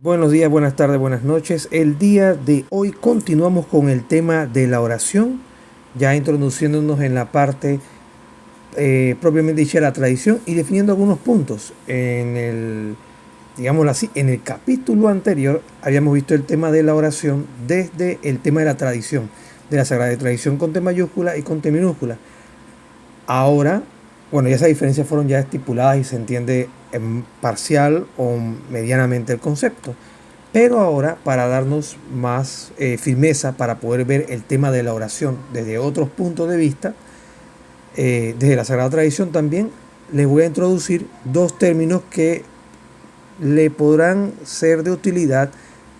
Buenos días, buenas tardes, buenas noches. El día de hoy continuamos con el tema de la oración, ya introduciéndonos en la parte propiamente dicha de la tradición y definiendo algunos puntos. Digámoslo así, en el capítulo anterior habíamos visto el tema de la oración desde el tema de la tradición, de la Sagrada Tradición con T mayúscula y con T minúscula. Ahora, bueno, ya esas diferencias fueron ya estipuladas y se entiende en parcial o medianamente el concepto. Pero ahora, para darnos más firmeza, para poder ver el tema de la oración desde otros puntos de vista, desde la Sagrada Tradición también, les voy a introducir dos términos que le podrán ser de utilidad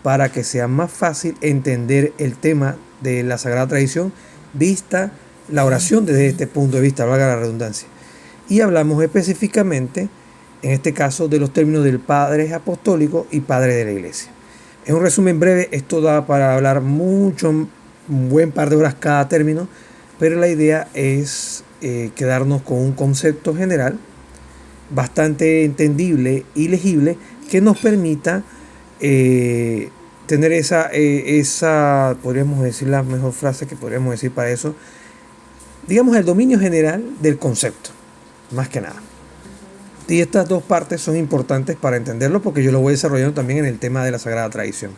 para que sea más fácil entender el tema de la Sagrada Tradición, vista la oración desde este punto de vista, valga la redundancia. Y hablamos específicamente, en este caso, de los términos del Padre Apostólico y Padre de la Iglesia. En un resumen breve, esto da para hablar mucho, un buen par de horas cada término, pero la idea es quedarnos con un concepto general bastante entendible y legible que nos permita tener esa, podríamos decir la mejor frase que podríamos decir para eso, digamos el dominio general del concepto, más que nada. Y estas dos partes son importantes para entenderlo porque yo lo voy desarrollando también en el tema de la Sagrada Tradición.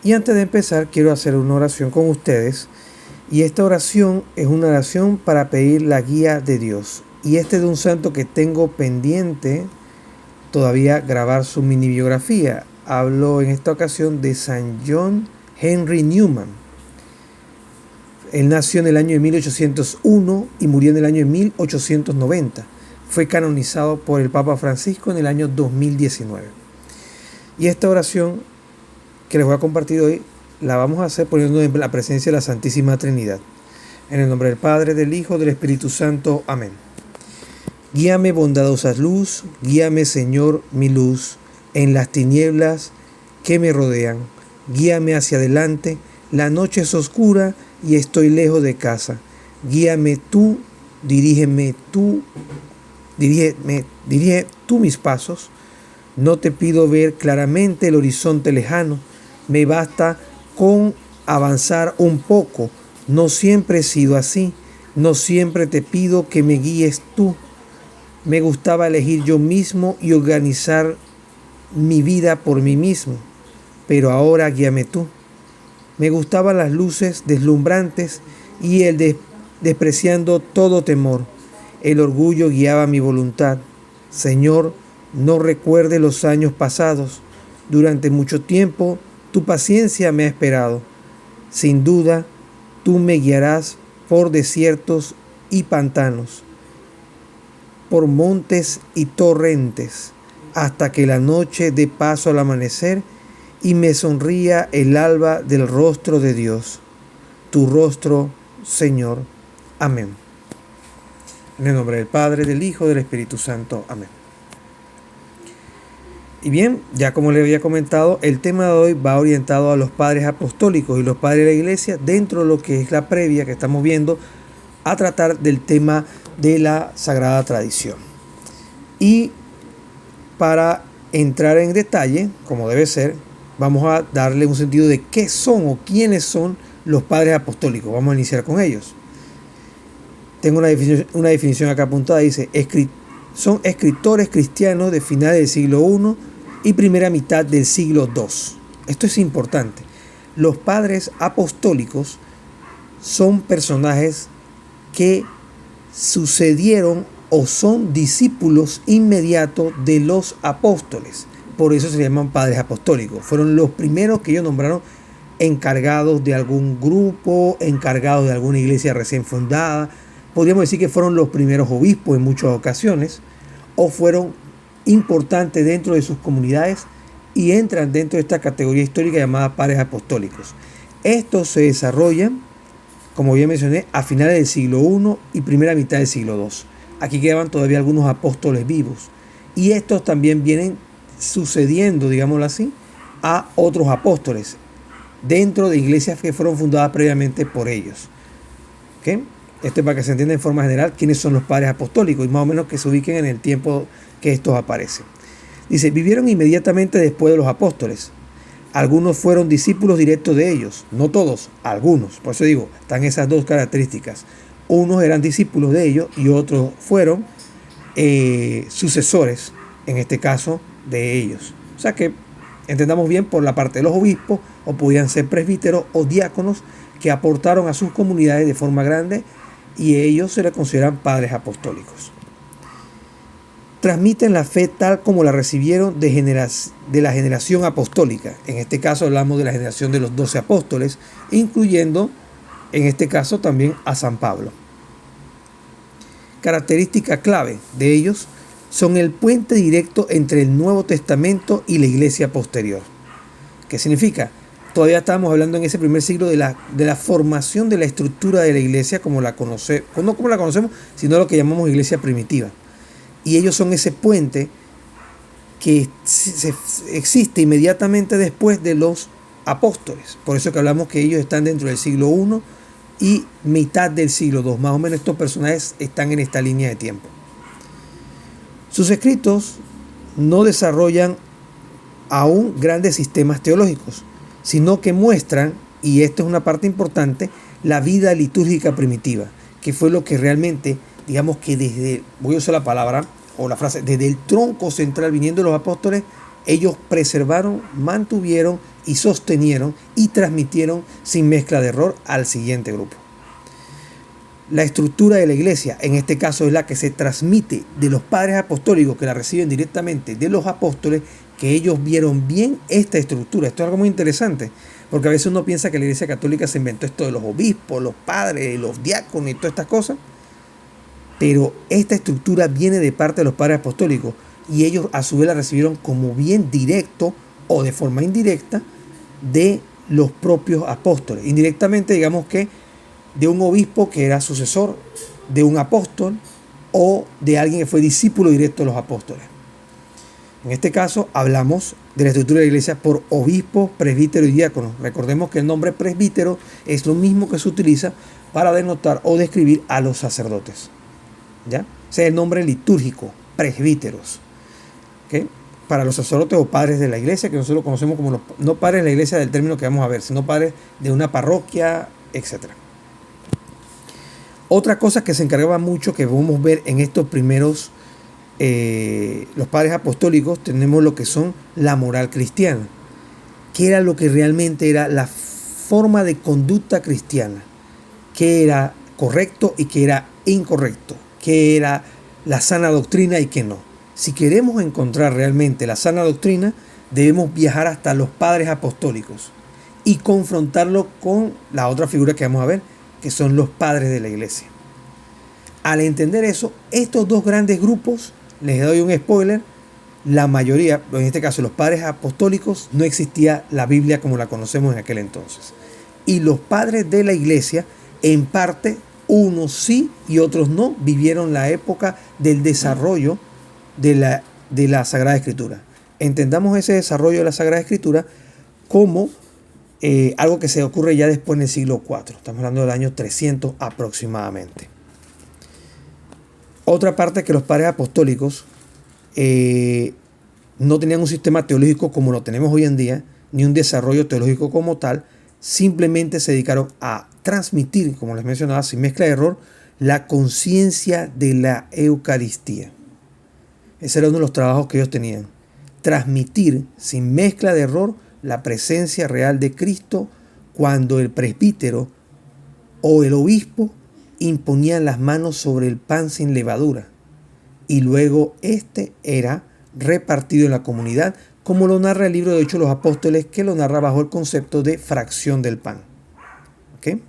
Y antes de empezar quiero hacer una oración con ustedes, y esta oración es una oración para pedir la guía de Dios. Y este es de un santo que tengo pendiente todavía grabar su mini biografía. Hablo en esta ocasión de San John Henry Newman. Él nació en el año de 1801 y murió en el año de 1890. Fue canonizado por el Papa Francisco en el año 2019. Y esta oración que les voy a compartir hoy la vamos a hacer poniéndonos en la presencia de la Santísima Trinidad. En el nombre del Padre, del Hijo, del Espíritu Santo. Amén. Guíame, bondadosa luz, guíame, Señor, mi luz, en las tinieblas que me rodean. Guíame hacia adelante, la noche es oscura y estoy lejos de casa. Guíame tú, dirige tú mis pasos. No te pido ver claramente el horizonte lejano, me basta con avanzar un poco. No siempre he sido así, no siempre te pido que me guíes tú. Me gustaba elegir yo mismo y organizar mi vida por mí mismo, pero ahora guíame tú. Me gustaban las luces deslumbrantes y despreciando todo temor. El orgullo guiaba mi voluntad. Señor, no recuerde los años pasados. Durante mucho tiempo tu paciencia me ha esperado. Sin duda, tú me guiarás por desiertos y pantanos, por montes y torrentes, hasta que la noche dé paso al amanecer y me sonría el alba del rostro de Dios. Tu rostro, Señor. Amén. En el nombre del Padre, del Hijo, del Espíritu Santo. Amén. Y bien, ya como les había comentado, el tema de hoy va orientado a los padres apostólicos y los padres de la Iglesia dentro de lo que es la previa que estamos viendo a tratar del tema de la Sagrada Tradición. Y para entrar en detalle, como debe ser, vamos a darle un sentido de qué son o quiénes son los padres apostólicos. Vamos a iniciar con ellos. Tengo una definición acá apuntada, dice, son escritores cristianos de finales del siglo I y primera mitad del siglo II. Esto es importante. Los padres apostólicos son personajes que sucedieron o son discípulos inmediatos de los apóstoles. Por eso se llaman padres apostólicos. Fueron los primeros que ellos nombraron encargados de algún grupo, encargados de alguna iglesia recién fundada. Podríamos decir que fueron los primeros obispos en muchas ocasiones, o fueron importantes dentro de sus comunidades y entran dentro de esta categoría histórica llamada padres apostólicos. Estos se desarrollan, como ya mencioné, a finales del siglo I y primera mitad del siglo II. Aquí quedaban todavía algunos apóstoles vivos. Y estos también vienen sucediendo, digámoslo así, a otros apóstoles dentro de iglesias que fueron fundadas previamente por ellos. ¿Okay? Esto es para que se entienda en forma general quiénes son los padres apostólicos y más o menos que se ubiquen en el tiempo que estos aparecen. Dice, vivieron inmediatamente después de los apóstoles. Algunos fueron discípulos directos de ellos, no todos, algunos. Por eso digo, están esas dos características. Unos eran discípulos de ellos y otros fueron sucesores, en este caso, de ellos. O sea que entendamos bien por la parte de los obispos, o podían ser presbíteros o diáconos que aportaron a sus comunidades de forma grande y ellos se les consideran padres apostólicos. Transmiten la fe tal como la recibieron de la generación apostólica. En este caso hablamos de la generación de los 12 apóstoles, incluyendo en este caso también a San Pablo. Característica clave de ellos son el puente directo entre el Nuevo Testamento y la iglesia posterior. ¿Qué significa? Todavía estamos hablando en ese primer siglo de la formación de la estructura de la iglesia como la conocemos, no como la conocemos, sino lo que llamamos iglesia primitiva. Y ellos son ese puente que existe inmediatamente después de los apóstoles. Por eso que hablamos que ellos están dentro del siglo I y mitad del siglo II. Más o menos estos personajes están en esta línea de tiempo. Sus escritos no desarrollan aún grandes sistemas teológicos, sino que muestran, y esto es una parte importante, la vida litúrgica primitiva, que fue lo que realmente, digamos que desde, voy a usar la palabra o la frase, desde el tronco central viniendo de los apóstoles, ellos preservaron, mantuvieron y sostenieron y transmitieron sin mezcla de error al siguiente grupo. La estructura de la iglesia, en este caso, es la que se transmite de los padres apostólicos que la reciben directamente de los apóstoles, que ellos vieron bien esta estructura. Esto es algo muy interesante, porque a veces uno piensa que la iglesia católica se inventó esto de los obispos, los padres, los diáconos y todas estas cosas, pero esta estructura viene de parte de los padres apostólicos y ellos a su vez la recibieron como bien directo o de forma indirecta de los propios apóstoles. Indirectamente, digamos que de un obispo que era sucesor de un apóstol o de alguien que fue discípulo directo de los apóstoles. En este caso hablamos de la estructura de la iglesia por obispos, presbíteros y diáconos. Recordemos que el nombre presbítero es lo mismo que se utiliza para denotar o describir a los sacerdotes. ¿Ya? O sea, el nombre litúrgico, presbíteros. ¿Okay? Para los sacerdotes o padres de la iglesia, que nosotros conocemos como los, no padres de la iglesia del término que vamos a ver, sino padres de una parroquia, etc. Otra cosa que se encargaba mucho, que podemos ver en estos primeros, los padres apostólicos, tenemos lo que son la moral cristiana, que era lo que realmente era la forma de conducta cristiana, que era correcto y que era incorrecto, que era la sana doctrina y que no. Si queremos encontrar realmente la sana doctrina, debemos viajar hasta los padres apostólicos y confrontarlo con la otra figura que vamos a ver, que son los padres de la iglesia. Al entender eso, estos dos grandes grupos, les doy un spoiler, la mayoría, en este caso los padres apostólicos, no existía la Biblia como la conocemos en aquel entonces. Y los padres de la iglesia, en parte, unos sí y otros no, vivieron la época del desarrollo de la Sagrada Escritura. Entendamos ese desarrollo de la Sagrada Escritura como algo que se ocurre ya después en el siglo IV. Estamos hablando del año 300 aproximadamente. Otra parte, que los padres apostólicos no tenían un sistema teológico como lo tenemos hoy en día, ni un desarrollo teológico como tal, simplemente se dedicaron a transmitir, como les mencionaba, sin mezcla de error, la conciencia de la Eucaristía. Ese era uno de los trabajos que ellos tenían. Transmitir sin mezcla de error la presencia real de Cristo cuando el presbítero o el obispo imponían las manos sobre el pan sin levadura y luego este era repartido en la comunidad, como lo narra el libro de Hechos de los Apóstoles, que lo narra bajo el concepto de fracción del pan. ¿Okay?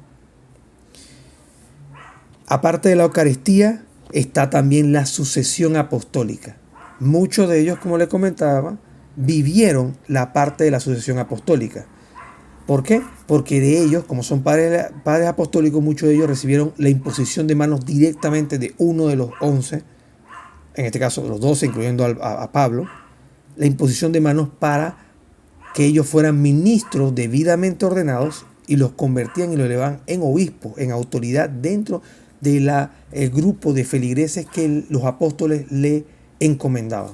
Aparte de la Eucaristía está también la sucesión apostólica. Muchos de ellos, como les comentaba, vivieron la parte de la sucesión apostólica. ¿Por qué? Porque de ellos, como son padres apostólicos, muchos de ellos recibieron la imposición de manos directamente de uno de los 11, en este caso de los 12, incluyendo a Pablo, la imposición de manos para que ellos fueran ministros debidamente ordenados y los convertían y los elevaban en obispos, en autoridad dentro del grupo de feligreses que los apóstoles le encomendaban.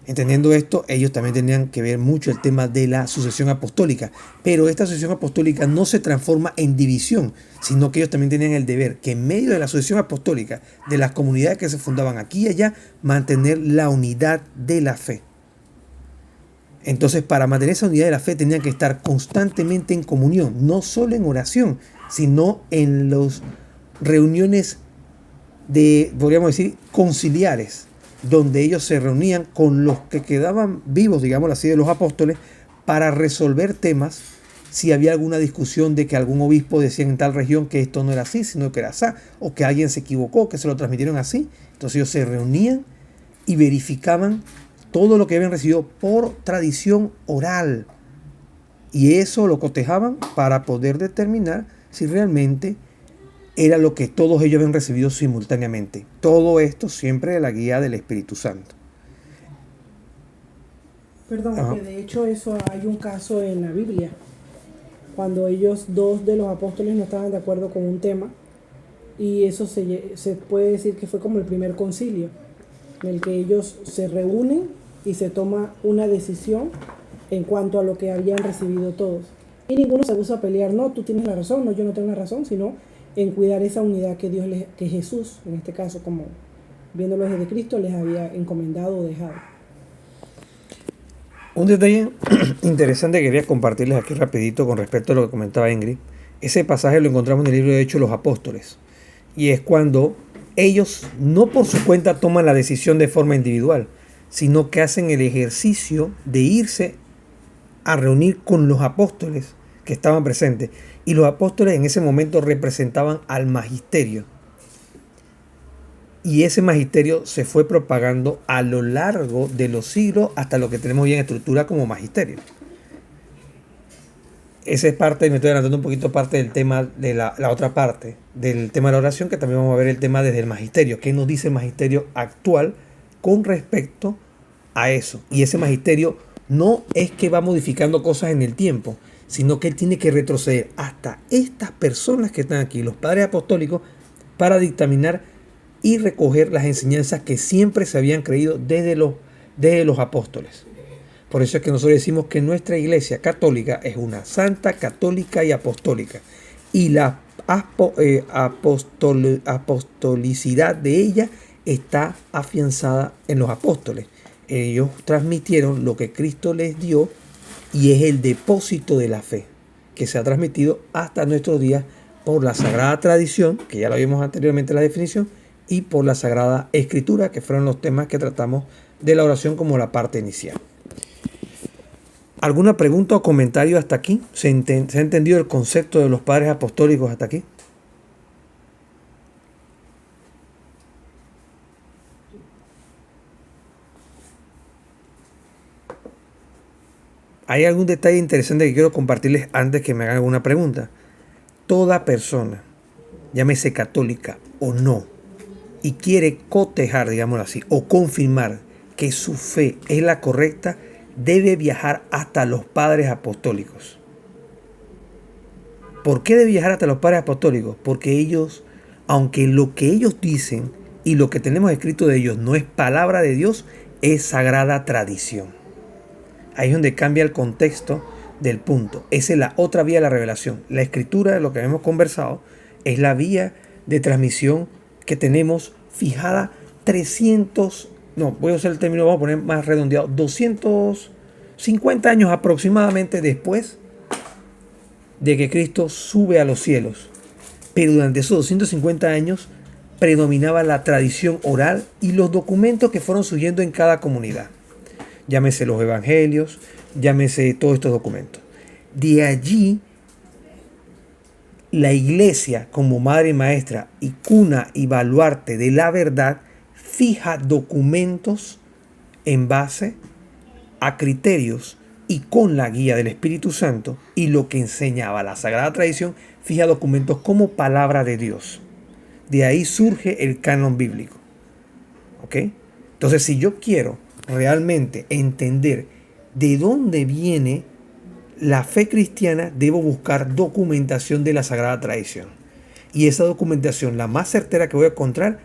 Entendiendo esto, ellos también tenían que ver mucho el tema de la sucesión apostólica, pero esta sucesión apostólica no se transforma en división, sino que ellos también tenían el deber que en medio de la sucesión apostólica, de las comunidades que se fundaban aquí y allá, mantener la unidad de la fe. Entonces, para mantener esa unidad de la fe tenían que estar constantemente en comunión, no solo en oración, sino en las reuniones podríamos decir, conciliares, donde ellos se reunían con los que quedaban vivos, digamos así, de los apóstoles, para resolver temas. Si había alguna discusión de que algún obispo decía en tal región que esto no era así, sino que era así, o que alguien se equivocó, que se lo transmitieron así, entonces ellos se reunían y verificaban todo lo que habían recibido por tradición oral. Y eso lo cotejaban para poder determinar si realmente era lo que todos ellos habían recibido simultáneamente. Todo esto siempre de la guía del Espíritu Santo. Perdón, que de hecho eso hay un caso en la Biblia, cuando ellos, dos de los apóstoles, no estaban de acuerdo con un tema, y eso se puede decir que fue como el primer concilio, en el que ellos se reúnen y se toma una decisión en cuanto a lo que habían recibido todos. Y ninguno se puso a pelear, no, tú tienes la razón, no, yo no tengo la razón, sino en cuidar esa unidad que que Jesús, en este caso, como viéndolo desde Cristo, les había encomendado o dejado. Un detalle interesante que quería compartirles aquí rapidito con respecto a lo que comentaba Ingrid. Ese pasaje lo encontramos en el libro de Hechos de los Apóstoles. Y es cuando ellos no por su cuenta toman la decisión de forma individual, sino que hacen el ejercicio de irse a reunir con los apóstoles que estaban presentes. Y los apóstoles en ese momento representaban al magisterio. Y ese magisterio se fue propagando a lo largo de los siglos hasta lo que tenemos hoy en estructura como magisterio. Esa es parte, me estoy adelantando un poquito parte del tema de la otra parte, del tema de la oración, que también vamos a ver el tema desde el magisterio. ¿Qué nos dice el magisterio actual con respecto a eso? Y ese magisterio no es que va modificando cosas en el tiempo, sino que él tiene que retroceder hasta estas personas que están aquí, los padres apostólicos, para dictaminar y recoger las enseñanzas que siempre se habían creído desde los apóstoles. Por eso es que nosotros decimos que nuestra iglesia católica es una santa, católica y apostólica. Y la apostolicidad de ella está afianzada en los apóstoles. Ellos transmitieron lo que Cristo les dio y es el depósito de la fe que se ha transmitido hasta nuestros días por la sagrada tradición, que ya lo vimos anteriormente en la definición, y por la Sagrada Escritura, que fueron los temas que tratamos de la oración como la parte inicial. ¿Alguna pregunta o comentario hasta aquí? ¿Se ha entendido el concepto de los padres apostólicos hasta aquí? ¿Hay algún detalle interesante que quiero compartirles antes que me hagan alguna pregunta? Toda persona, llámese católica o no, y quiere cotejar, digámoslo así, o confirmar que su fe es la correcta, debe viajar hasta los padres apostólicos. ¿Por qué debe viajar hasta los padres apostólicos? Porque ellos, aunque lo que ellos dicen y lo que tenemos escrito de ellos no es palabra de Dios, es sagrada tradición. Ahí es donde cambia el contexto del punto. Esa es la otra vía de la revelación. La escritura, lo que hemos conversado, es la vía de transmisión que tenemos fijada 300, no, voy a usar el término, vamos a poner más redondeado, 250 años aproximadamente después de que Cristo sube a los cielos. Pero durante esos 250 años predominaba la tradición oral y los documentos que fueron surgiendo en cada comunidad. Llámese los evangelios, llámese todos estos documentos. De allí, la iglesia como madre y maestra y cuna y baluarte de la verdad fija documentos en base a criterios y con la guía del Espíritu Santo y lo que enseñaba la Sagrada Tradición, fija documentos como palabra de Dios. De ahí surge el canon bíblico. ¿Ok? Entonces, si yo quiero realmente entender de dónde viene la fe cristiana, debo buscar documentación de la Sagrada Tradición. Y esa documentación, la más certera que voy a encontrar,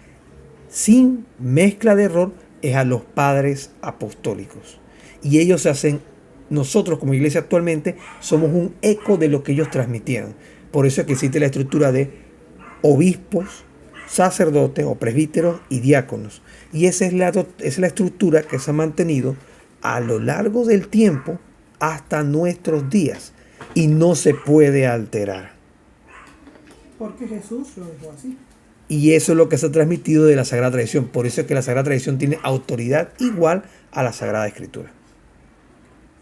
sin mezcla de error, es a los padres apostólicos. Y ellos se hacen, nosotros como iglesia actualmente, somos un eco de lo que ellos transmitieron. Por eso es que existe la estructura de obispos, sacerdotes o presbíteros y diáconos. Y esa es la estructura que se ha mantenido a lo largo del tiempo hasta nuestros días. Y no se puede alterar. Porque Jesús lo dejó así. Y eso es lo que se ha transmitido de la Sagrada Tradición. Por eso es que la Sagrada Tradición tiene autoridad igual a la Sagrada Escritura.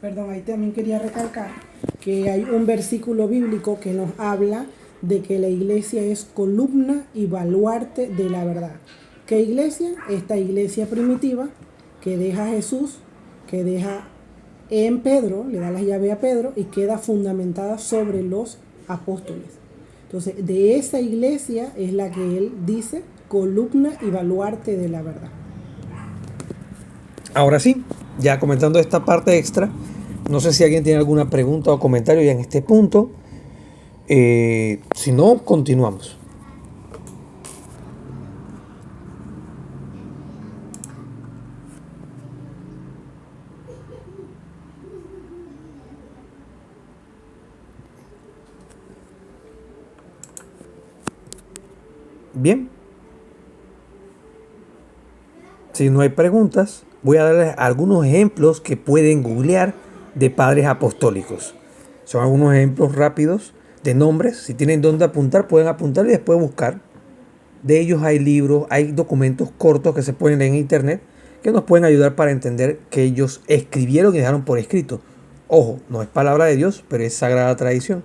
Perdón, ahí también quería recalcar que hay un versículo bíblico que nos habla de que la iglesia es columna y baluarte de la verdad. ¿Qué iglesia? Esta iglesia primitiva que deja a Jesús, que deja en Pedro, le da la llave a Pedro y queda fundamentada sobre los apóstoles. Entonces, de esa iglesia es la que él dice columna y baluarte de la verdad. Ahora sí, ya comentando esta parte extra, no sé si alguien tiene alguna pregunta o comentario ya en este punto. Si no, continuamos. Bien. Si no hay preguntas, voy a darles algunos ejemplos que pueden googlear de padres apostólicos. Son algunos ejemplos rápidos de nombres. Si tienen dónde apuntar, pueden apuntar y después buscar. De ellos hay libros, hay documentos cortos que se pueden leer en internet que nos pueden ayudar para entender que ellos escribieron y dejaron por escrito. Ojo, no es palabra de Dios, pero es sagrada tradición,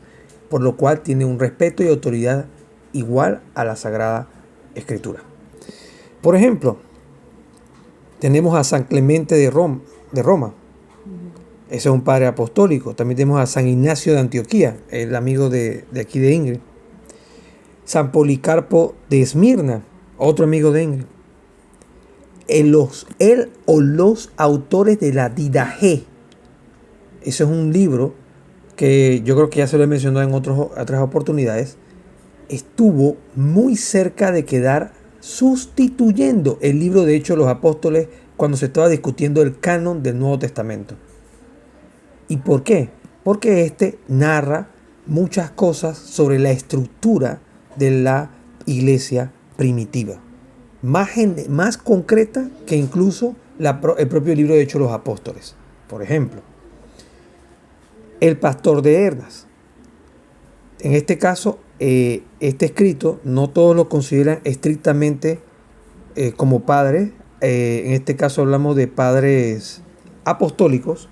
por lo cual tiene un respeto y autoridad igual a la Sagrada Escritura. Por ejemplo, tenemos a San Clemente de Roma. Ese es un padre apostólico. También tenemos a San Ignacio de Antioquía, el amigo de aquí de Ingrid. San Policarpo de Esmirna, otro amigo de Ingrid. Él o los autores de la Didache. Ese es un libro que yo creo que ya se lo he mencionado en otras oportunidades. Estuvo muy cerca de quedar sustituyendo el libro de Hechos de los Apóstoles cuando se estaba discutiendo el canon del Nuevo Testamento. ¿Y por qué? Porque este narra muchas cosas sobre la estructura de la iglesia primitiva. Más concreta que incluso el propio libro de Hechos de los Apóstoles. Por ejemplo, el pastor de Herdas. En este caso, este escrito no todos lo consideran estrictamente como padres. En este caso hablamos de padres apostólicos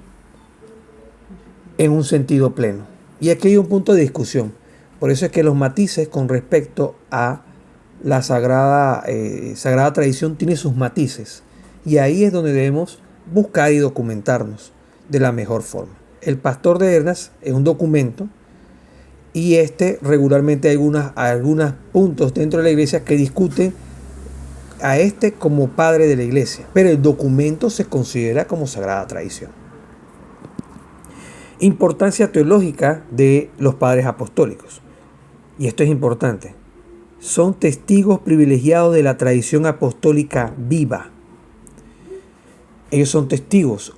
en un sentido pleno. Y aquí hay un punto de discusión. Por eso es que los matices con respecto a la sagrada tradición tiene sus matices. Y ahí es donde debemos buscar y documentarnos de la mejor forma. El pastor de Herdas es un documento y regularmente hay algunos puntos dentro de la iglesia que discuten a como padre de la iglesia. Pero el documento se considera como sagrada tradición. Importancia teológica de los padres apostólicos. Y esto es importante. Son testigos privilegiados de la tradición apostólica viva. Ellos son testigos.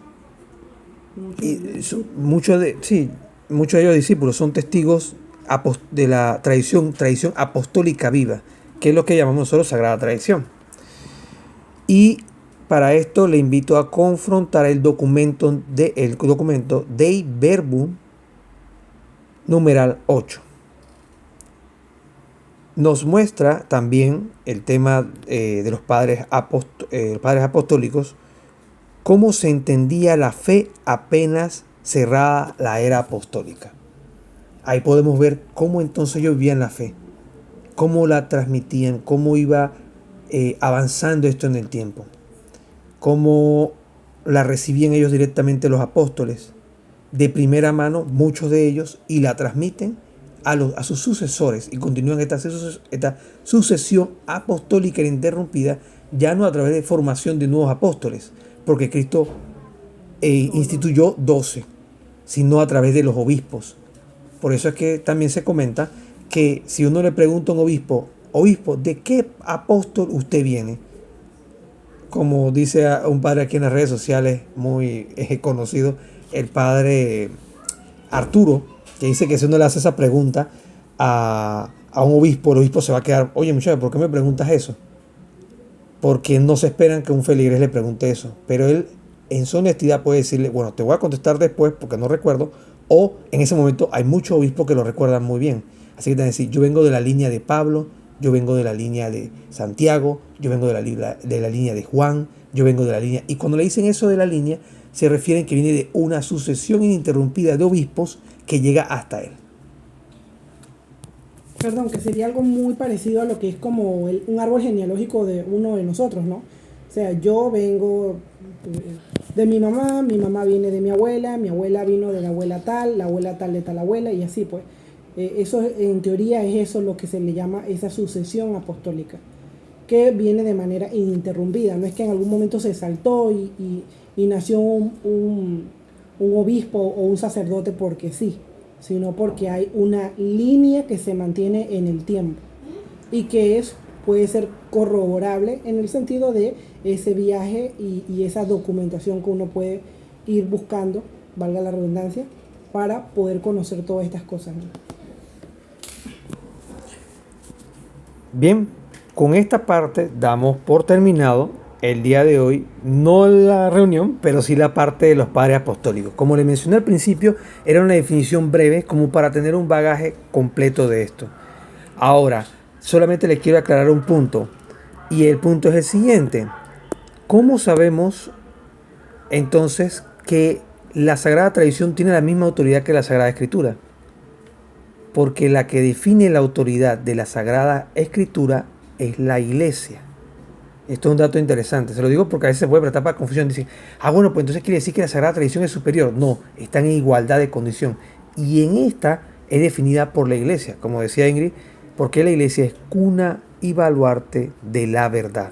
Muchos de ellos discípulos son testigos de la tradición apostólica viva, que es lo que llamamos nosotros sagrada tradición. Y para esto le invito a confrontar el documento Dei Verbum numeral 8. Nos muestra también el tema de los padres apostólicos, cómo se entendía la fe apenas cerrada la era apostólica. Ahí podemos ver cómo entonces ellos vivían la fe, cómo la transmitían, cómo iba avanzando esto en el tiempo, cómo la recibían ellos directamente los apóstoles, de primera mano, muchos de ellos, y la transmiten a sus sucesores y continúan esta sucesión apostólica ininterrumpida, ya no a través de formación de nuevos apóstoles, porque Cristo instituyó 12, sino a través de los obispos. Por eso es que también se comenta que si uno le pregunta a un obispo, ¿de qué apóstol usted viene? como dice un padre aquí en las redes sociales, muy conocido, el padre Arturo, que dice que si uno le hace esa pregunta a un obispo, el obispo se va a quedar, oye muchacho, ¿por qué me preguntas eso? Porque no se esperan que un feligres le pregunte eso. Pero él, en su honestidad, puede decirle, bueno, te voy a contestar después porque no recuerdo, o en ese momento hay muchos obispos que lo recuerdan muy bien. Así que te van a decir, yo vengo de la línea de Pablo, yo vengo de la línea de Santiago, yo vengo de la línea de Juan, yo vengo de la línea... Y cuando le dicen eso de la línea, se refieren que viene de una sucesión ininterrumpida de obispos que llega hasta él. Perdón, que sería algo muy parecido a lo que es como un árbol genealógico de uno de nosotros, ¿no? O sea, yo vengo de mi mamá viene de mi abuela vino de la abuela tal de tal abuela, y así pues. Eso en teoría es eso lo que se le llama esa sucesión apostólica, que viene de manera ininterrumpida. No es que en algún momento se saltó y nació un obispo o un sacerdote porque sí, sino porque hay una línea que se mantiene en el tiempo y que puede ser corroborable en el sentido de ese viaje y esa documentación que uno puede ir buscando, valga la redundancia, para poder conocer todas estas cosas, ¿no? Bien, con esta parte damos por terminado el día de hoy, no la reunión, pero sí la parte de los padres apostólicos. Como le mencioné al principio, era una definición breve como para tener un bagaje completo de esto. Ahora, solamente les quiero aclarar un punto, y el punto es el siguiente. ¿Cómo sabemos entonces que la Sagrada Tradición tiene la misma autoridad que la Sagrada Escritura? Porque la que define la autoridad de la Sagrada Escritura es la Iglesia. Esto es un dato interesante. Se lo digo porque a veces se puede prestar para confusión. Dicen, bueno, pues entonces quiere decir que la Sagrada Tradición es superior. No, están en igualdad de condición. Y en esta es definida por la Iglesia. Como decía Ingrid, porque la Iglesia es cuna y baluarte de la verdad.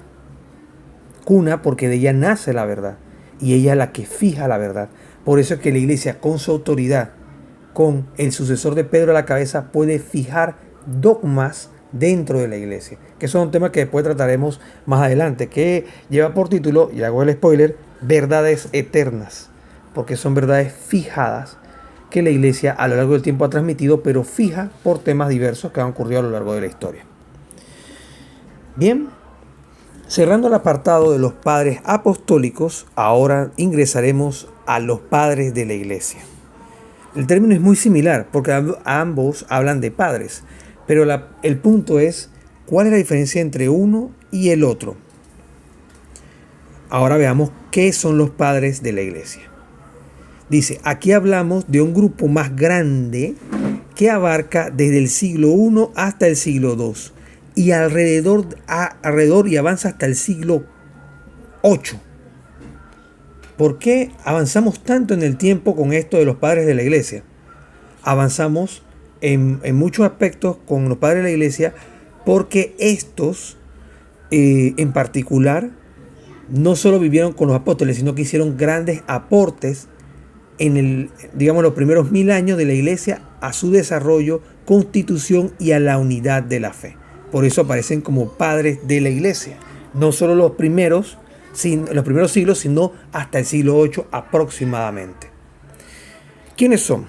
Cuna porque de ella nace la verdad. Y ella es la que fija la verdad. Por eso es que la Iglesia, con su autoridad, con el sucesor de Pedro a la cabeza, puede fijar dogmas dentro de la iglesia, que son un tema que después trataremos más adelante, que lleva por título, y hago el spoiler, verdades eternas, porque son verdades fijadas que la iglesia a lo largo del tiempo ha transmitido, pero fija por temas diversos que han ocurrido a lo largo de la historia. Bien, cerrando el apartado de los padres apostólicos, ahora ingresaremos a los padres de la iglesia. El término es muy similar porque ambos hablan de padres, pero el punto es cuál es la diferencia entre uno y el otro. Ahora veamos qué son los padres de la iglesia. Dice, aquí hablamos de un grupo más grande que abarca desde el siglo I hasta el siglo II y alrededor y avanza hasta el siglo VIII. ¿Por qué avanzamos tanto en el tiempo con esto de los padres de la iglesia? Avanzamos en muchos aspectos con los padres de la iglesia porque estos en particular no solo vivieron con los apóstoles, sino que hicieron grandes aportes en los primeros 1000 años de la iglesia a su desarrollo, constitución y a la unidad de la fe. Por eso aparecen como padres de la iglesia. No solo los primeros siglos, sino hasta el siglo VIII aproximadamente. ¿Quiénes son?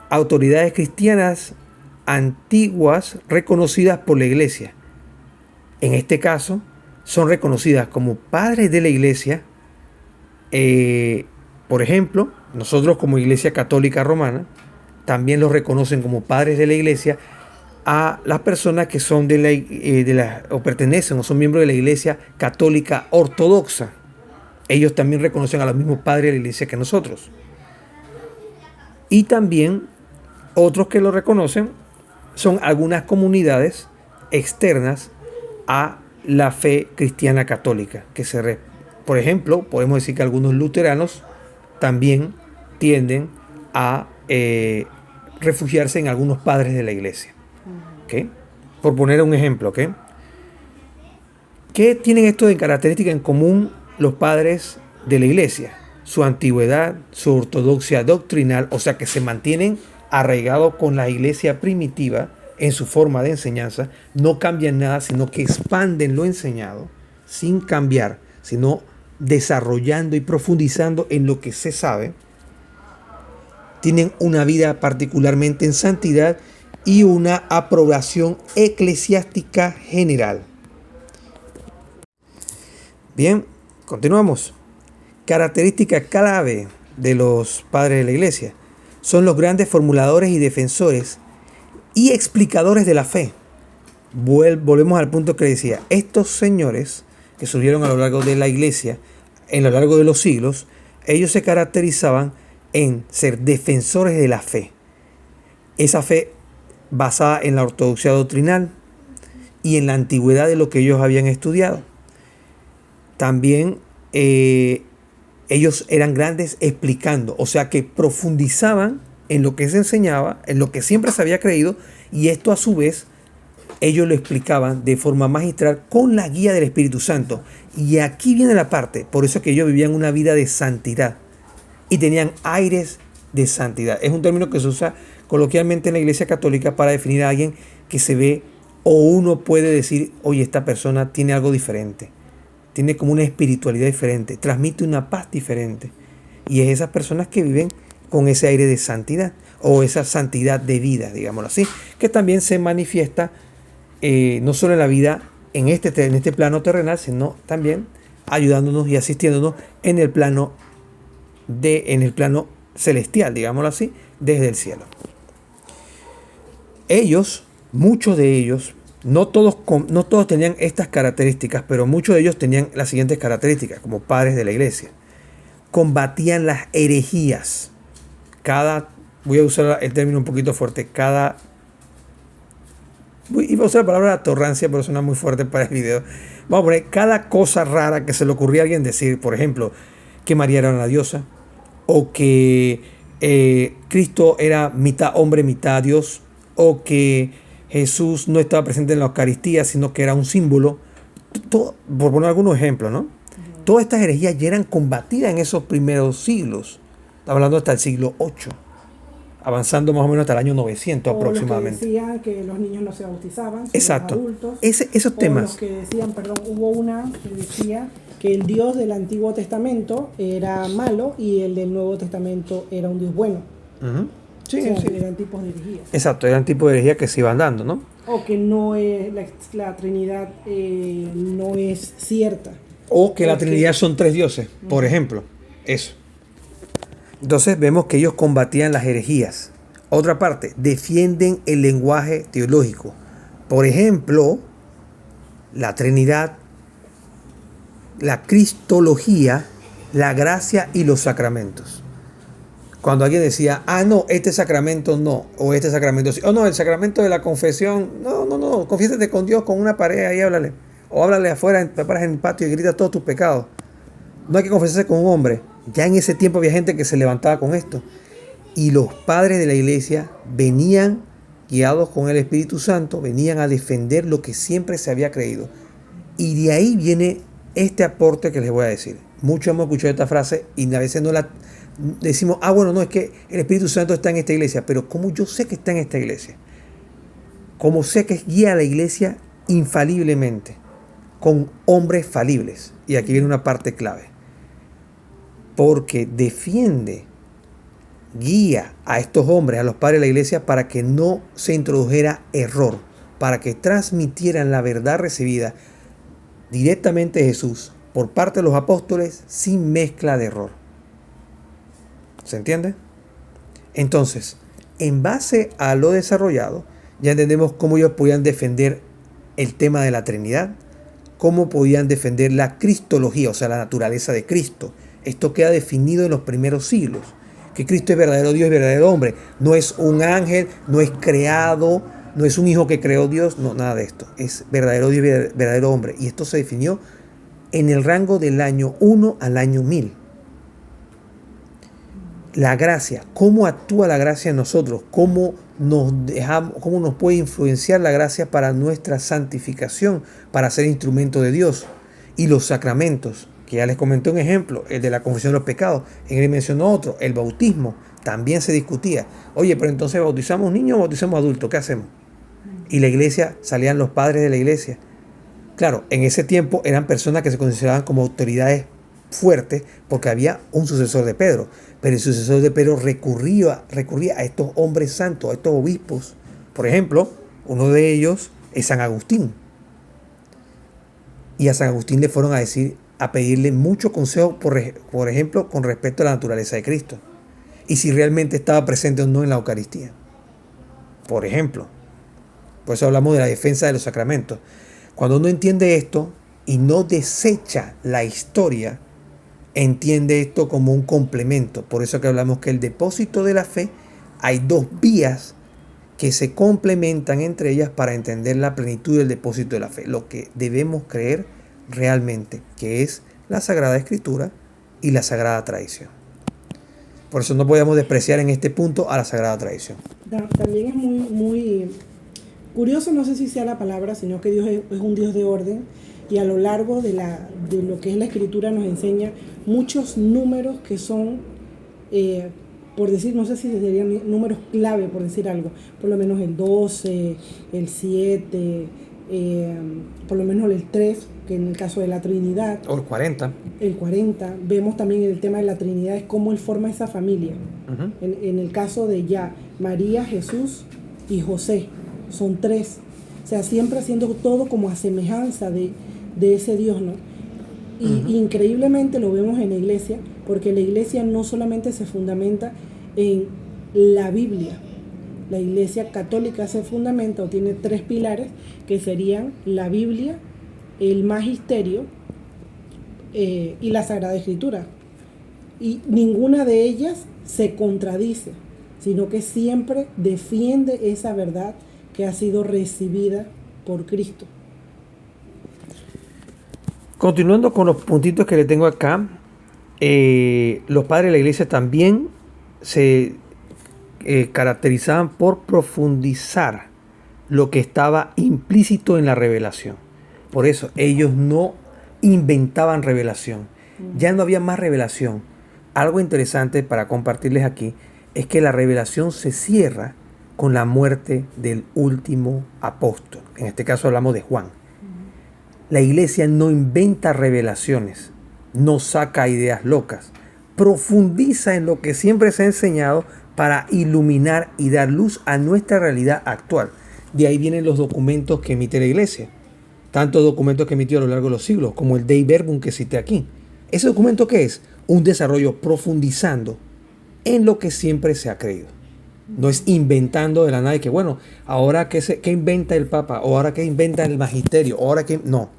Autoridades cristianas antiguas reconocidas por la iglesia. En este caso, son reconocidas como padres de la iglesia. Por ejemplo, nosotros como Iglesia Católica Romana, también los reconocen como padres de la iglesia a las personas que son o pertenecen o son miembros de la Iglesia Católica Ortodoxa. Ellos también reconocen a los mismos padres de la iglesia que nosotros. Y también otros que lo reconocen son algunas comunidades externas a la fe cristiana católica. Por ejemplo, podemos decir que algunos luteranos también tienden a refugiarse en algunos padres de la iglesia. ¿Okay? Por poner un ejemplo, ¿okay? ¿Qué tienen esto de característica en común los padres de la iglesia? Su antigüedad, su ortodoxia doctrinal, o sea que se mantienen arraigados con la iglesia primitiva en su forma de enseñanza, no cambian nada, sino que expanden lo enseñado sin cambiar sino desarrollando y profundizando en lo que se sabe, tienen una vida particularmente en santidad y una aprobación eclesiástica general. Bien, continuamos. Característica clave de los padres de la iglesia son los grandes formuladores y defensores y explicadores de la fe. Volvemos al punto que decía, estos señores que surgieron a lo largo de la iglesia, en lo largo de los siglos, ellos se caracterizaban en ser defensores de la fe. Esa fe basada en la ortodoxia doctrinal y en la antigüedad de lo que ellos habían estudiado. También ellos eran grandes explicando, o sea que profundizaban en lo que se enseñaba, en lo que siempre se había creído, y esto a su vez ellos lo explicaban de forma magistral con la guía del Espíritu Santo. Y aquí viene la parte, por eso es que ellos vivían una vida de santidad y tenían aires de santidad. Es un término que se usa coloquialmente en la Iglesia Católica para definir a alguien que se ve, o uno puede decir, oye, esta persona tiene algo diferente, tiene como una espiritualidad diferente, transmite una paz diferente. Y es esas personas que viven con ese aire de santidad, o esa santidad de vida, digámoslo así, que también se manifiesta no solo en la vida en este plano terrenal, sino también ayudándonos y asistiéndonos en el plano celestial, digámoslo así, desde el cielo. Muchos de ellos, no todos tenían estas características, pero muchos de ellos tenían las siguientes características, como padres de la iglesia. Combatían las herejías. Voy a usar el término un poquito fuerte, iba a usar la palabra torrancia, pero suena muy fuerte para el video. Vamos a poner cada cosa rara que se le ocurría a alguien decir, por ejemplo, que María era una diosa, o que Cristo era mitad hombre, mitad Dios, o que Jesús no estaba presente en la Eucaristía, sino que era un símbolo. Por poner algunos ejemplos, ¿no? Todas estas herejías ya eran combatidas en esos primeros siglos. Estamos hablando hasta el siglo VIII, avanzando más o menos hasta el año 900 aproximadamente. Los que decían que los niños no se bautizaban, exacto, los adultos. Esos temas. Los que decían, hubo una que decía que el Dios del Antiguo Testamento era malo y el del Nuevo Testamento era un Dios bueno. Uh-huh. Sí, o sea, sí. Eran tipos de herejías. Exacto, eran tipos de herejías que se iban dando, ¿no? O que no es la Trinidad no es cierta. O que la Trinidad son tres dioses, por ejemplo. Eso. Entonces vemos que ellos combatían las herejías. Otra parte, defienden el lenguaje teológico. Por ejemplo, la Trinidad, la Cristología, la gracia y los sacramentos. Cuando alguien decía, no, este sacramento no, o este sacramento sí, o no, el sacramento de la confesión, no, confiésate con Dios, con una pared ahí, háblale. O háblale afuera, te paras en el patio y gritas todos tus pecados. No hay que confesarse con un hombre. Ya en ese tiempo había gente que se levantaba con esto. Y los padres de la iglesia venían, guiados con el Espíritu Santo, venían a defender lo que siempre se había creído. Y de ahí viene este aporte que les voy a decir. Muchos hemos escuchado esta frase y a veces no la decimos, bueno, no, es que el Espíritu Santo está en esta iglesia. Pero ¿cómo yo sé que está en esta iglesia? ¿Cómo sé que guía a la iglesia infaliblemente? Con hombres falibles. Y aquí viene una parte clave. Porque defiende, guía a estos hombres, a los padres de la iglesia, para que no se introdujera error, para que transmitieran la verdad recibida directamente de Jesús por parte de los apóstoles sin mezcla de error. ¿Se entiende? Entonces, en base a lo desarrollado, ya entendemos cómo ellos podían defender el tema de la Trinidad, cómo podían defender la cristología, o sea, la naturaleza de Cristo. Esto queda definido en los primeros siglos, que Cristo es verdadero Dios y verdadero hombre. No es un ángel, no es creado, no es un hijo que creó Dios, no, nada de esto. Es verdadero Dios y verdadero hombre. Y esto se definió en el rango del año 1 al año 1000. La gracia, cómo actúa la gracia en nosotros, cómo nos puede influenciar la gracia para nuestra santificación, para ser instrumento de Dios. Y los sacramentos, que ya les comenté un ejemplo, el de la confesión de los pecados, en él mencionó otro, el bautismo, también se discutía. Oye, pero entonces ¿bautizamos niños o bautizamos adultos? ¿Qué hacemos? Y la iglesia, salían los padres de la iglesia. Claro, en ese tiempo eran personas que se consideraban como autoridades fuertes porque había un sucesor de Pedro, pero el sucesor de Pedro recurría a estos hombres santos, a estos obispos. Por ejemplo, uno de ellos es San Agustín. Y a San Agustín le fueron a pedirle mucho consejo, por ejemplo, con respecto a la naturaleza de Cristo. Y si realmente estaba presente o no en la Eucaristía. Por ejemplo. Por eso hablamos de la defensa de los sacramentos. Cuando uno entiende esto y no desecha la historia, entiende esto como un complemento. Por eso que hablamos que el depósito de la fe, hay dos vías que se complementan entre ellas para entender la plenitud del depósito de la fe. Lo que debemos creer realmente, que es la Sagrada Escritura y la Sagrada Tradición. Por eso no podemos despreciar en este punto a la Sagrada Tradición. También es muy curioso, no sé si sea la palabra, sino que Dios es un Dios de orden, y a lo largo de lo que es la Escritura nos enseña muchos números que son, por decir, no sé si serían números clave, por decir algo, por lo menos el 12, el 7, por lo menos el 3, que en el caso de la Trinidad. O el 40. El 40. Vemos también el tema de la Trinidad, es cómo Él forma esa familia. Uh-huh. En el caso de ya María, Jesús y José, son 3. O sea, siempre haciendo todo como a semejanza de ese Dios, ¿no? Y uh-huh. Increíblemente lo vemos en la iglesia, porque la iglesia no solamente se fundamenta en la Biblia. La iglesia católica se fundamenta o tiene 3 pilares, que serían la Biblia, el magisterio y la Sagrada Escritura. Y ninguna de ellas se contradice, sino que siempre defiende esa verdad que ha sido recibida por Cristo. Continuando con los puntitos que le tengo acá, los padres de la iglesia también se caracterizaban por profundizar lo que estaba implícito en la revelación. Por eso ellos no inventaban revelación. Ya no había más revelación. Algo interesante para compartirles aquí es que la revelación se cierra con la muerte del último apóstol. En este caso hablamos de Juan. La iglesia no inventa revelaciones, no saca ideas locas, profundiza en lo que siempre se ha enseñado para iluminar y dar luz a nuestra realidad actual. De ahí vienen los documentos que emite la iglesia, tantos documentos que emitió a lo largo de los siglos, como el Dei Verbum que cité aquí. ¿Ese documento qué es? Un desarrollo profundizando en lo que siempre se ha creído. No es inventando de la nada y que bueno, ahora qué inventa el Papa, o ahora qué inventa el magisterio, o ahora qué... No,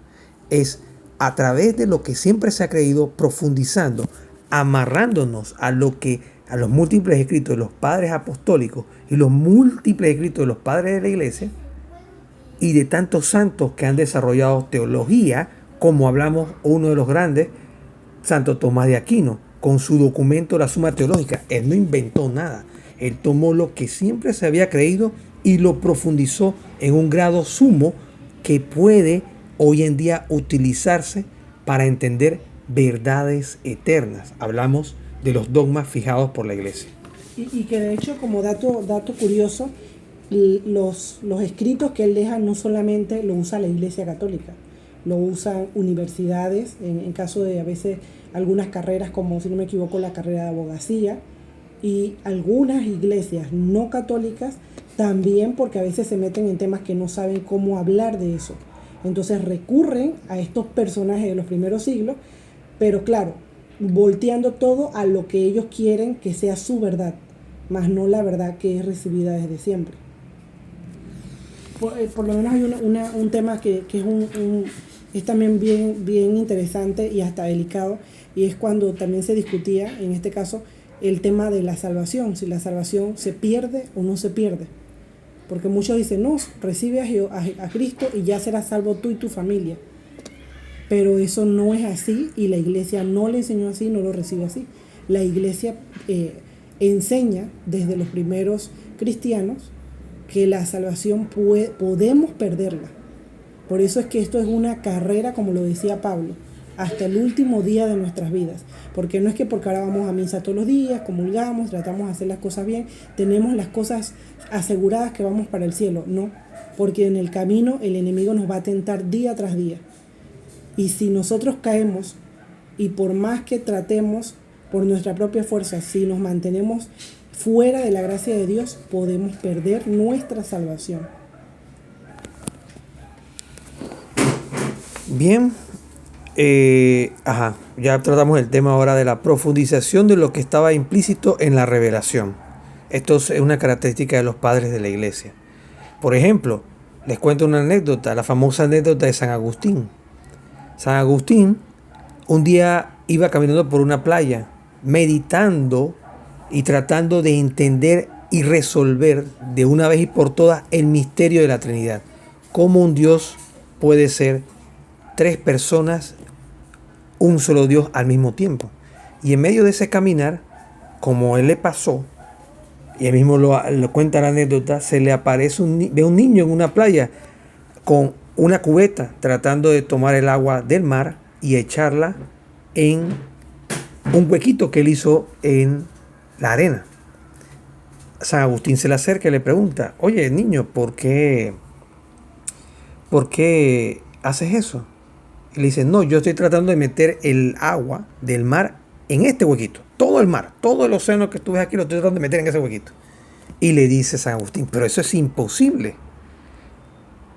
es a través de lo que siempre se ha creído, profundizando, amarrándonos a los múltiples escritos de los padres apostólicos y los múltiples escritos de los padres de la iglesia y de tantos santos que han desarrollado teología, como hablamos uno de los grandes, Santo Tomás de Aquino, con su documento La Suma Teológica. Él no inventó nada. Él tomó lo que siempre se había creído y lo profundizó en un grado sumo que puede hoy en día utilizarse para entender verdades eternas. Hablamos de los dogmas fijados por la iglesia. Y que de hecho, como dato curioso, los escritos que él deja no solamente lo usa la iglesia católica, lo usan universidades, en caso de a veces algunas carreras, como si no me equivoco la carrera de abogacía, y algunas iglesias no católicas también, porque a veces se meten en temas que no saben cómo hablar de eso. Entonces recurren a estos personajes de los primeros siglos, pero claro, volteando todo a lo que ellos quieren que sea su verdad, más no la verdad que es recibida desde siempre. Por lo menos hay un tema que es también bien interesante y hasta delicado, y es cuando también se discutía, en este caso, el tema de la salvación, si la salvación se pierde o no se pierde. Porque muchos dicen, no, recibe a Cristo y ya serás salvo tú y tu familia. Pero eso no es así, y la iglesia no le enseñó así, no lo recibe así. La iglesia enseña desde los primeros cristianos que la salvación podemos perderla. Por eso es que esto es una carrera, como lo decía Pablo, hasta el último día de nuestras vidas. Porque no es que porque ahora vamos a misa todos los días, comulgamos, tratamos de hacer las cosas bien, tenemos las cosas aseguradas que vamos para el cielo. No, porque en el camino el enemigo nos va a tentar día tras día. Y si nosotros caemos, y por más que tratemos por nuestra propia fuerza, si nos mantenemos fuera de la gracia de Dios, podemos perder nuestra salvación. Bien, ya tratamos el tema ahora de la profundización de lo que estaba implícito en la revelación. Esto es una característica de los padres de la iglesia. Por ejemplo, les cuento una anécdota, la famosa anécdota de San Agustín. San Agustín un día iba caminando por una playa, meditando y tratando de entender y resolver de una vez y por todas el misterio de la Trinidad. Cómo un Dios puede ser tres personas, un solo Dios al mismo tiempo. Y en medio de ese caminar, como él le pasó, y él mismo lo cuenta la anécdota, se le aparece ve un niño en una playa con una cubeta tratando de tomar el agua del mar y echarla en un huequito que él hizo en la arena. San Agustín se le acerca y le pregunta: oye, niño, ¿por qué haces eso? Y le dice: no, yo estoy tratando de meter el agua del mar en este huequito. Todo el mar, todo el océano que tú ves aquí lo estoy tratando de meter en ese huequito. Y le dice San Agustín: pero eso es imposible.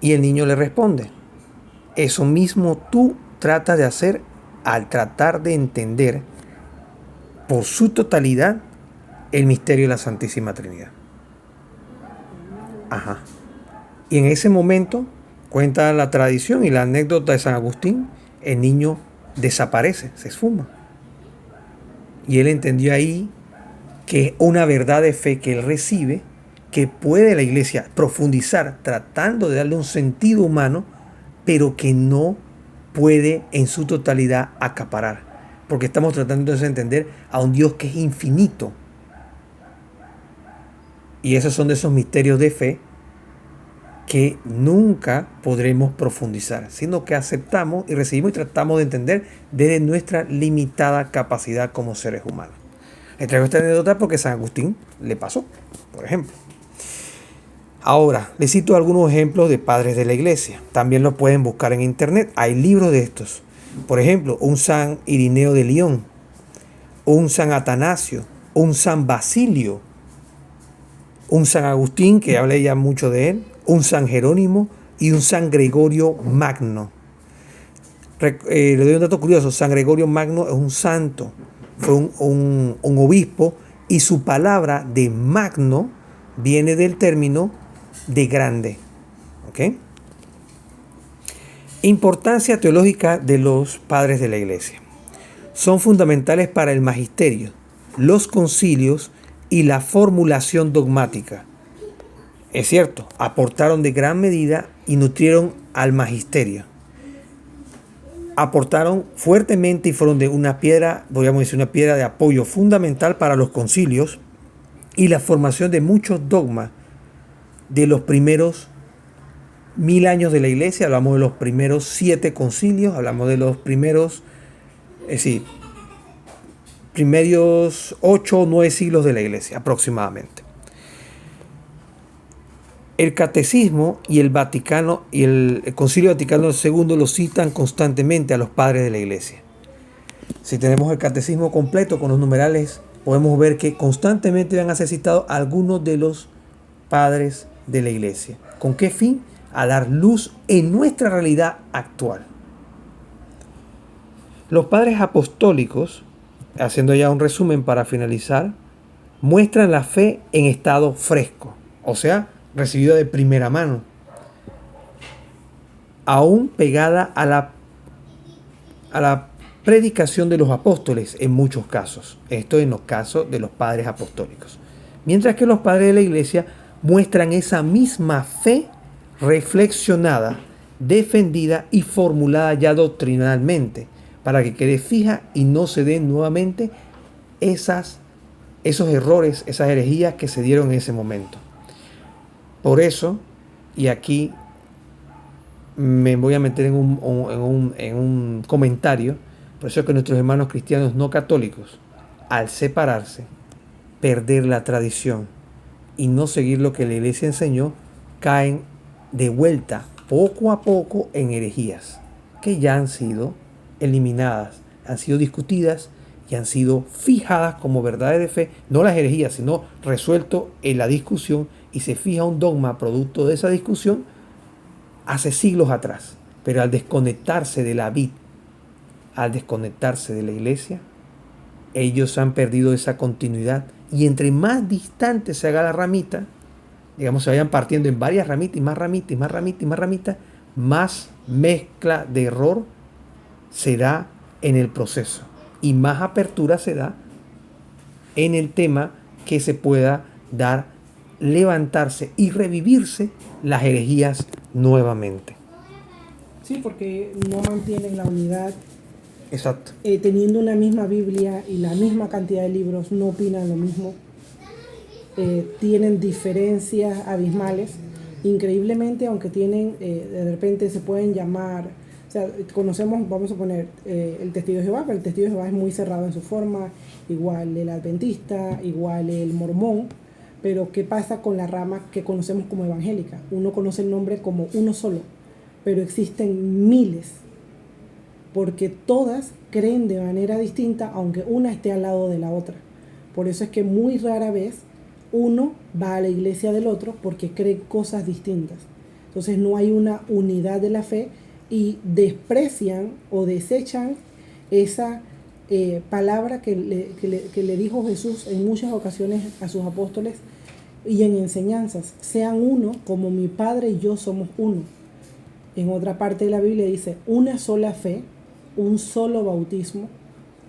Y el niño le responde: eso mismo tú tratas de hacer al tratar de entender por su totalidad el misterio de la Santísima Trinidad. Y en ese momento, cuenta la tradición y la anécdota de San Agustín, el niño desaparece, se esfuma. Y él entendió ahí que es una verdad de fe que él recibe, que puede la iglesia profundizar tratando de darle un sentido humano, pero que no puede en su totalidad acaparar. Porque estamos tratando de entender a un Dios que es infinito. Y esos son de esos misterios de fe que nunca podremos profundizar, sino que aceptamos y recibimos y tratamos de entender desde nuestra limitada capacidad como seres humanos. Les traigo esta anécdota porque San Agustín le pasó, por ejemplo. Ahora, les cito algunos ejemplos de padres de la iglesia. También los pueden buscar en internet. Hay libros de estos. Por ejemplo, un San Irineo de León, un San Atanasio, un San Basilio, un San Agustín, que hablé ya mucho de él, un San Jerónimo y un San Gregorio Magno. Le doy un dato curioso: San Gregorio Magno es un santo, fue un obispo, y su palabra de magno viene del término de grande. ¿Okay? Importancia teológica de los padres de la iglesia. Son fundamentales para el magisterio, los concilios y la formulación dogmática. Es cierto, aportaron de gran medida y nutrieron al magisterio. Aportaron fuertemente y fueron de una piedra, podríamos decir, una piedra de apoyo fundamental para los concilios y la formación de muchos dogmas de los primeros 1000 años de la iglesia. Hablamos de los primeros 7 concilios, hablamos de los primeros 8 o 9 siglos de la iglesia aproximadamente. El Catecismo y el Vaticano y el Concilio Vaticano II lo citan constantemente a los padres de la iglesia. Si tenemos el Catecismo completo con los numerales, podemos ver que constantemente van a ser citados algunos de los padres de la iglesia. ¿Con qué fin? A dar luz en nuestra realidad actual. Los padres apostólicos, haciendo ya un resumen para finalizar, muestran la fe en estado fresco, o sea, recibida de primera mano, aún pegada a la predicación de los apóstoles en muchos casos. Esto en los casos de los padres apostólicos. Mientras que los padres de la iglesia muestran esa misma fe reflexionada, defendida y formulada ya doctrinalmente, para que quede fija y no se den nuevamente esos errores, esas herejías que se dieron en ese momento. Por eso, y aquí me voy a meter en un comentario, por eso es que nuestros hermanos cristianos no católicos, al separarse, perder la tradición y no seguir lo que la iglesia enseñó, caen de vuelta poco a poco en herejías que ya han sido eliminadas, han sido discutidas y han sido fijadas como verdades de fe, no las herejías, sino resuelto en la discusión, y se fija un dogma producto de esa discusión hace siglos atrás. Pero al desconectarse de la vid, al desconectarse de la iglesia, ellos han perdido esa continuidad, y entre más distante se haga la ramita, digamos, se vayan partiendo en varias ramitas y más ramitas y más ramitas y más ramitas, más mezcla de error se da en el proceso y más apertura se da en el tema que se pueda dar, levantarse y revivirse las herejías nuevamente. Sí, porque no mantienen la unidad. Exacto. Teniendo una misma Biblia y la misma cantidad de libros, no opinan lo mismo. Tienen diferencias abismales. Increíblemente, aunque tienen, de repente se pueden llamar, o sea, conocemos, vamos a poner, el Testigo de Jehová, pero el Testigo de Jehová es muy cerrado en su forma, igual el Adventista, igual el Mormón. Pero ¿qué pasa con la rama que conocemos como evangélica? Uno conoce el nombre como uno solo, pero existen miles, porque todas creen de manera distinta, aunque una esté al lado de la otra. Por eso es que muy rara vez uno va a la iglesia del otro, porque cree cosas distintas. Entonces no hay una unidad de la fe y desprecian o desechan esa palabra que le dijo Jesús en muchas ocasiones a sus apóstoles y en enseñanzas: sean uno como mi Padre y yo somos uno. En otra parte de la Biblia dice: una sola fe, un solo bautismo,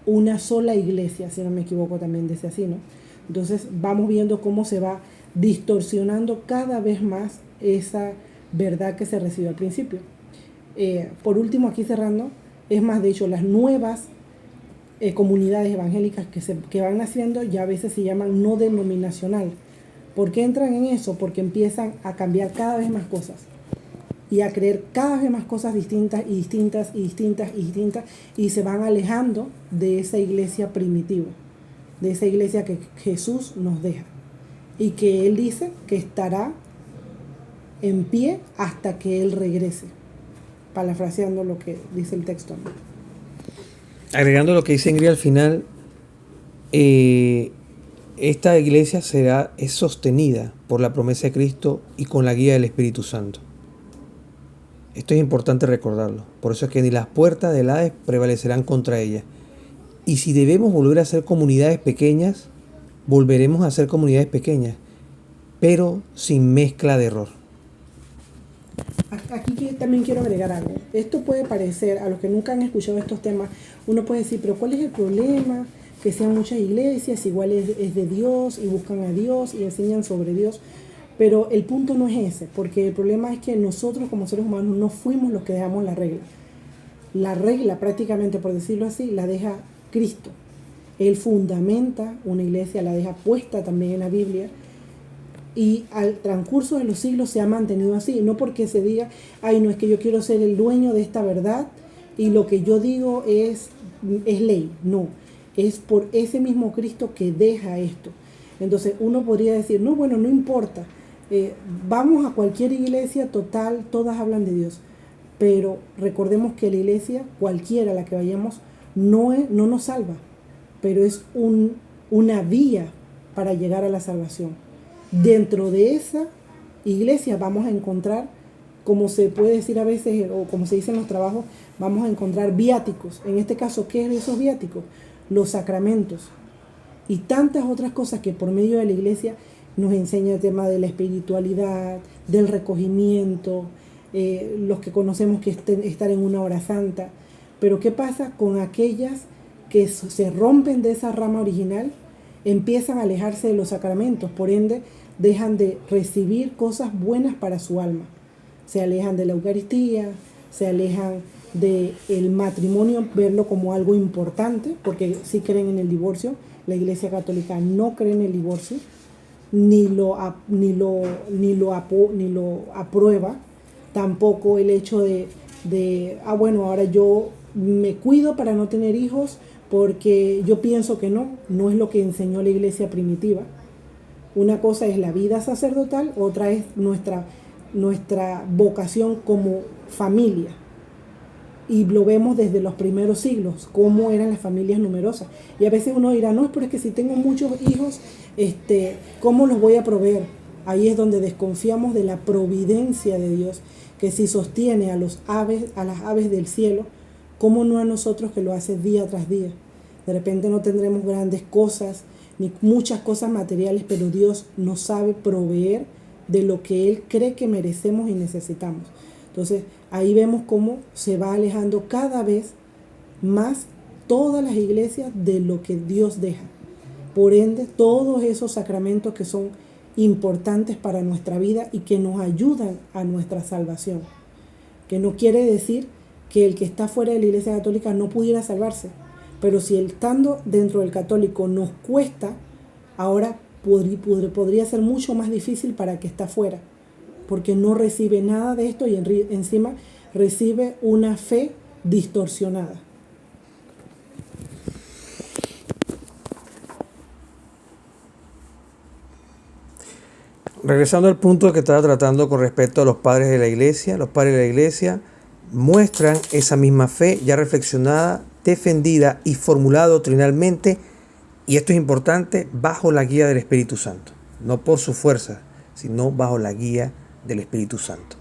una sola iglesia, si no me equivoco también dice así, ¿no? Entonces vamos viendo cómo se va distorsionando cada vez más esa verdad que se recibió al principio. Por último, aquí cerrando, es más, de hecho, las nuevas comunidades evangélicas que van naciendo ya a veces se llaman no denominacional. ¿Por qué entran en eso? Porque empiezan a cambiar cada vez más cosas y a creer cada vez más cosas distintas y distintas y distintas y distintas, y se van alejando de esa iglesia primitiva, de esa iglesia que Jesús nos deja y que Él dice que estará en pie hasta que Él regrese, parafraseando lo que dice el texto, ¿no? Agregando lo que dice Ingrid al final, esta iglesia es sostenida por la promesa de Cristo y con la guía del Espíritu Santo. Esto es importante recordarlo. Por eso es que ni las puertas del Hades prevalecerán contra ella. Y si debemos volver a ser comunidades pequeñas, volveremos a ser comunidades pequeñas, pero sin mezcla de error. Aquí también quiero agregar algo. Esto puede parecer, a los que nunca han escuchado estos temas, uno puede decir: pero ¿cuál es el problema? Que sean muchas iglesias, igual es de Dios y buscan a Dios y enseñan sobre Dios. Pero el punto no es ese, porque el problema es que nosotros como seres humanos no fuimos los que dejamos la regla. La regla, prácticamente, por decirlo así, la deja Cristo. Él fundamenta una iglesia, la deja puesta también en la Biblia, y al transcurso de los siglos se ha mantenido así. No porque se diga: ay, no, es que yo quiero ser el dueño de esta verdad y lo que yo digo es ley. No, es por ese mismo Cristo que deja esto. Entonces uno podría decir: no, bueno, no importa, vamos a cualquier iglesia, total, todas hablan de Dios. Pero recordemos que la iglesia, cualquiera a la que vayamos, no nos salva, pero es una vía para llegar a la salvación. Dentro de esa iglesia vamos a encontrar, como se puede decir a veces, o como se dice en los trabajos, vamos a encontrar viáticos. En este caso, ¿qué es esos viáticos? Los sacramentos y tantas otras cosas que por medio de la iglesia nos enseña el tema de la espiritualidad, del recogimiento, los que conocemos que estar en una hora santa. Pero ¿qué pasa con aquellas que se rompen de esa rama original? Empiezan a alejarse de los sacramentos, por ende dejan de recibir cosas buenas para su alma. Se alejan de la Eucaristía, se alejan del matrimonio, verlo como algo importante, porque sí creen en el divorcio. La Iglesia Católica no cree en el divorcio, ni lo aprueba. Tampoco el hecho de bueno, ahora yo me cuido para no tener hijos porque yo pienso que no es lo que enseñó la iglesia primitiva. Una cosa es la vida sacerdotal, otra es nuestra vocación como familia. Y lo vemos desde los primeros siglos, cómo eran las familias numerosas. Y a veces uno dirá, no, pero es que si tengo muchos hijos, ¿cómo los voy a proveer? Ahí es donde desconfiamos de la providencia de Dios, que si sostiene a las aves del cielo, ¿cómo no a nosotros que lo hace día tras día? De repente no tendremos grandes cosas, ni muchas cosas materiales, pero Dios nos sabe proveer de lo que Él cree que merecemos y necesitamos. Entonces, ahí vemos cómo se va alejando cada vez más todas las iglesias de lo que Dios deja. Por ende, todos esos sacramentos que son importantes para nuestra vida y que nos ayudan a nuestra salvación. Que no quiere decir que el que está fuera de la Iglesia Católica no pudiera salvarse. Pero si estando dentro del católico nos cuesta, ahora podría ser mucho más difícil para el que está fuera, porque no recibe nada de esto y encima recibe una fe distorsionada. Regresando al punto que estaba tratando con respecto a los padres de la iglesia, los padres de la iglesia muestran esa misma fe ya reflexionada, defendida y formulada doctrinalmente, y esto es importante, bajo la guía del Espíritu Santo, no por su fuerza, sino bajo la guía del Espíritu Santo.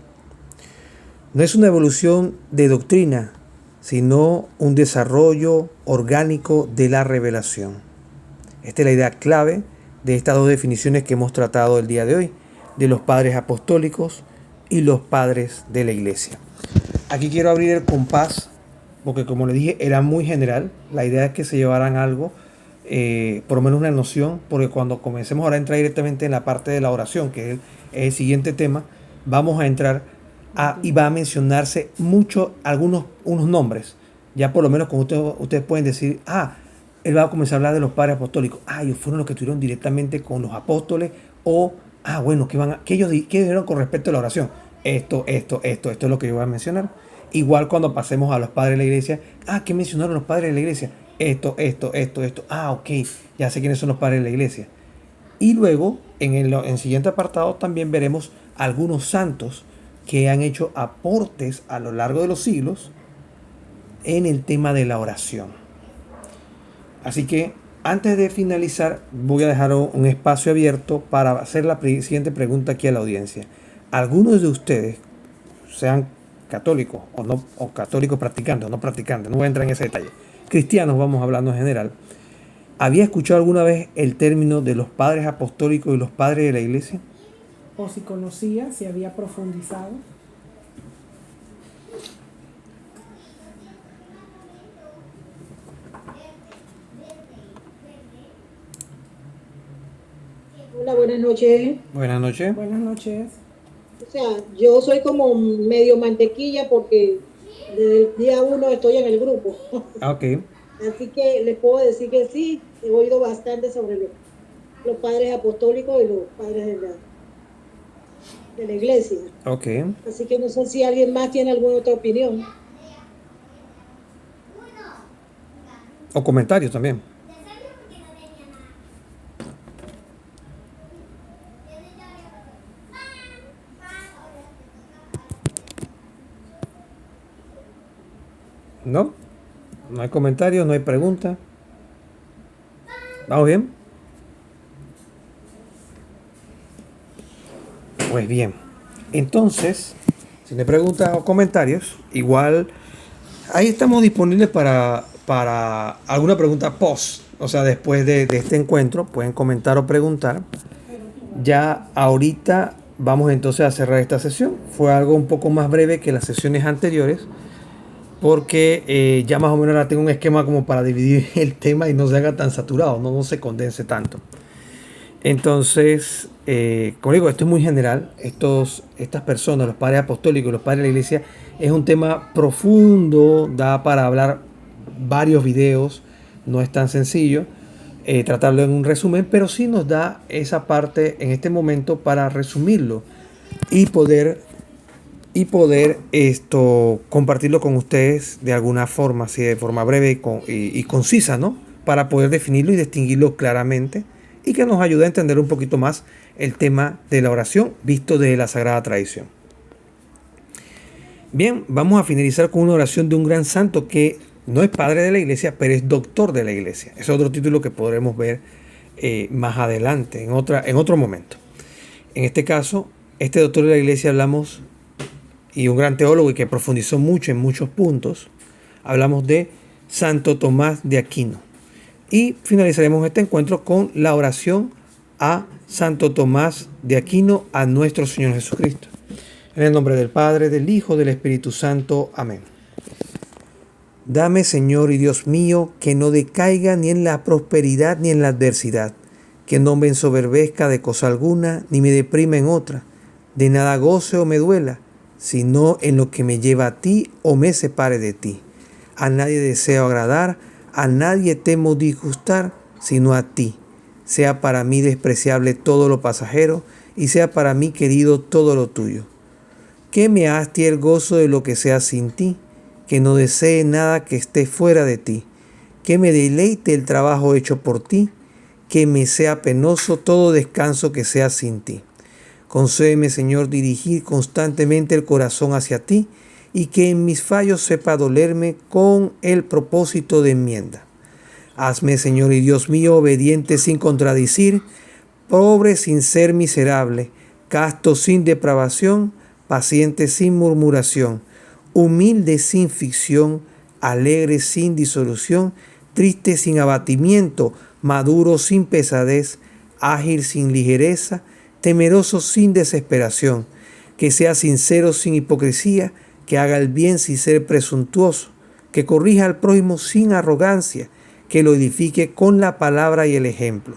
No es una evolución de doctrina, sino un desarrollo orgánico de la revelación. Esta es la idea clave de estas dos definiciones que hemos tratado el día de hoy, de los padres apostólicos y los padres de la iglesia. Aquí quiero abrir el compás, porque como le dije, era muy general. La idea es que se llevaran algo, por lo menos una noción, porque cuando comencemos ahora a entrar directamente en la parte de la oración, que es el siguiente tema, vamos a entrar y va a mencionarse unos nombres. Ya por lo menos como ustedes pueden decir, él va a comenzar a hablar de los padres apostólicos. Ellos fueron los que estuvieron directamente con los apóstoles. O, bueno, ¿qué ellos dijeron con respecto a la oración? Esto es lo que yo voy a mencionar. Igual cuando pasemos a los padres de la iglesia. ¿Qué mencionaron los padres de la iglesia? Esto. Ok, ya sé quiénes son los padres de la iglesia. Y luego, en el siguiente apartado, también veremos algunos santos que han hecho aportes a lo largo de los siglos en el tema de la oración. Así que antes de finalizar, voy a dejar un espacio abierto para hacer la siguiente pregunta aquí a la audiencia. ¿Algunos de ustedes, sean católicos o católicos practicantes o no practicantes, no voy a entrar en ese detalle, cristianos, vamos hablando en general, había escuchado alguna vez el término de los padres apostólicos y los padres de la iglesia? O si conocía, si había profundizado. Hola, buenas noches. Buenas noches. Buenas noches. O sea, yo soy como medio mantequilla porque desde el día 1 estoy en el grupo. Ok. Así que les puedo decir que sí, he oído bastante sobre los padres apostólicos y los padres de la iglesia. Ok. Así que no sé si alguien más tiene alguna otra opinión. O comentarios también. ¿No? No hay comentarios, no hay preguntas. ¿Vamos bien? Pues bien. Entonces, si me preguntas o comentarios, igual ahí estamos disponibles para alguna pregunta post. O sea, después de este encuentro, pueden comentar o preguntar. Ya ahorita vamos entonces a cerrar esta sesión. Fue algo un poco más breve que las sesiones anteriores, porque ya más o menos ahora tengo un esquema como para dividir el tema y no se haga tan saturado, no se condense tanto. Entonces, como digo, esto es muy general. Estas personas, los padres apostólicos, los padres de la iglesia, es un tema profundo, da para hablar varios videos, no es tan sencillo tratarlo en un resumen, pero sí nos da esa parte en este momento para resumirlo y poder compartirlo con ustedes de alguna forma, así de forma breve y concisa, ¿no? Para poder definirlo y distinguirlo claramente y que nos ayude a entender un poquito más el tema de la oración visto de la Sagrada Tradición. Bien, vamos a finalizar con una oración de un gran santo que no es padre de la iglesia, pero es doctor de la iglesia. Es otro título que podremos ver más adelante, en otro momento. En este caso, este doctor de la iglesia hablamos, y un gran teólogo y que profundizó mucho en muchos puntos, hablamos de Santo Tomás de Aquino. Y finalizaremos este encuentro con la oración a Santo Tomás de Aquino, a nuestro Señor Jesucristo. En el nombre del Padre, del Hijo, del Espíritu Santo. Amén. Dame, Señor y Dios mío, que no decaiga ni en la prosperidad ni en la adversidad, que no me ensoberbezca de cosa alguna, ni me deprima en otra, de nada goce o me duela, sino en lo que me lleva a ti o me separe de ti. A nadie deseo agradar, a nadie temo disgustar, sino a ti. Sea para mí despreciable todo lo pasajero, y sea para mí querido todo lo tuyo. Que me hastie el gozo de lo que sea sin ti, que no desee nada que esté fuera de ti, que me deleite el trabajo hecho por ti, que me sea penoso todo descanso que sea sin ti. Concédeme, Señor, dirigir constantemente el corazón hacia ti, y que en mis fallos sepa dolerme con el propósito de enmienda. Hazme, Señor y Dios mío, obediente sin contradicir, pobre sin ser miserable, casto sin depravación, paciente sin murmuración, humilde sin ficción, alegre sin disolución, triste sin abatimiento, maduro sin pesadez, ágil sin ligereza, temeroso sin desesperación, que sea sincero sin hipocresía, que haga el bien sin ser presuntuoso, que corrija al prójimo sin arrogancia, que lo edifique con la palabra y el ejemplo.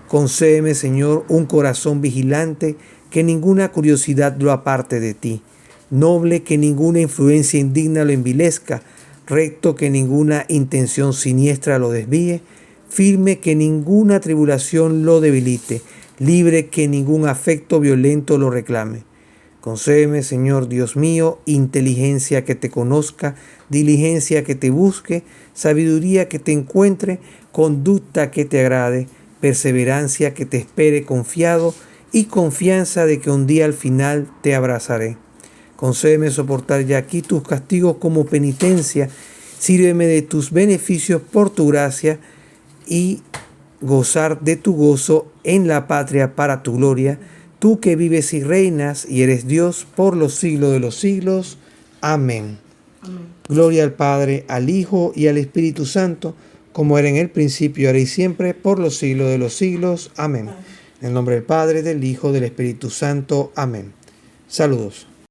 Concédeme, Señor, un corazón vigilante, que ninguna curiosidad lo aparte de ti, noble, que ninguna influencia indigna lo envilezca, recto, que ninguna intención siniestra lo desvíe, firme, que ninguna tribulación lo debilite, libre, que ningún afecto violento lo reclame. Concédeme, Señor Dios mío, inteligencia que te conozca, diligencia que te busque, sabiduría que te encuentre, conducta que te agrade, perseverancia que te espere confiado y confianza de que un día al final te abrazaré. Concédeme soportar ya aquí tus castigos como penitencia, sírveme de tus beneficios por tu gracia y gozar de tu gozo en la patria para tu gloria, tú que vives y reinas y eres Dios por los siglos de los siglos. Amén. Amén. Gloria al Padre, al Hijo y al Espíritu Santo, como era en el principio, ahora y siempre, por los siglos de los siglos. Amén. En el nombre del Padre, del Hijo, del Espíritu Santo. Amén. Saludos.